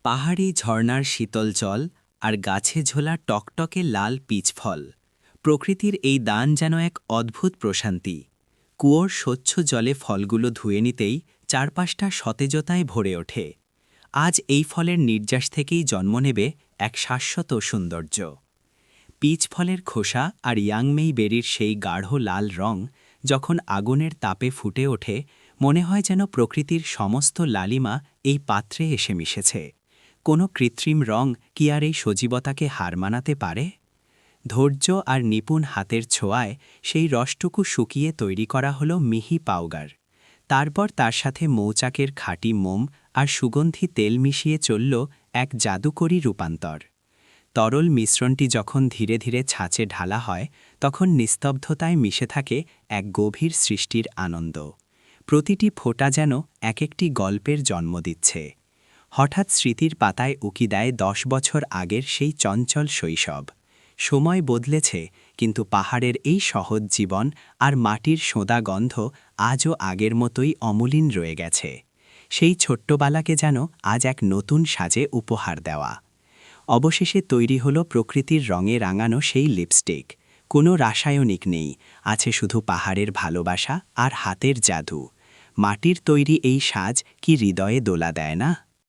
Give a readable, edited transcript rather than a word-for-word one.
পাহাড়ি ঝর্ণার শীতল জল আর গাছে ঝোলা টকটকে লাল পিচফল। প্রকৃতির এই দান যেন এক অদ্ভুত প্রশান্তি। কুয়োর স্বচ্ছ জলে ফলগুলো ধুয়ে নিতেই চারপাশটা সতেজতায় ভরে ওঠে। আজ এই ফলের নির্যাস থেকেই জন্ম নেবে এক শাশ্বত সৌন্দর্য। পিচ ফলের খোসা আর ইয়াংমেই বেরির সেই গাঢ় লাল রং যখন আগুনের তাপে ফুটে ওঠে, মনে হয় যেন প্রকৃতির সমস্ত লালিমা এই পাত্রে এসে মিশেছে। কোনো কৃত্রিম রং কি আর এই সজীবতাকে হার মানাতে পারে? ধৈর্য আর নিপুণ হাতের ছোঁয়ায় সেই রসটুকু শুকিয়ে তৈরি করা হলো মিহি পাউডার। তারপর তার সাথে মৌচাকের খাঁটি মোম আর সুগন্ধি তেল মিশিয়ে চলল এক জাদুকরী রূপান্তর। তরল মিশ্রণটি যখন ধীরে ধীরে ছাঁচে ঢালা হয়, তখন নিস্তব্ধতায় মিশে থাকে এক গভীর সৃষ্টির আনন্দ। প্রতিটি ফোঁটা যেন এক একটি গল্পের জন্ম দিচ্ছে। হঠাৎ স্মৃতির পাতায় উকি দেয় 10 বছর আগের সেই চঞ্চল শৈশব। সময় বদলেছে, কিন্তু পাহাড়ের এই সহজ জীবন আর মাটির সোঁদা গন্ধ আজও আগের মতোই অমলিন রয়ে গেছে। সেই ছোট্টবেলাকে যেন আজ এক নতুন সাজে উপহার দেওয়া। অবশেষে তৈরি হলো প্রকৃতির রঙে রাঙানো সেই লিপস্টিক। কোনো রাসায়নিক নেই, আছে শুধু পাহাড়ের ভালোবাসা আর হাতের জাদু। মাটির তৈরি এই সাজ কি হৃদয়ে দোলা দেয় না?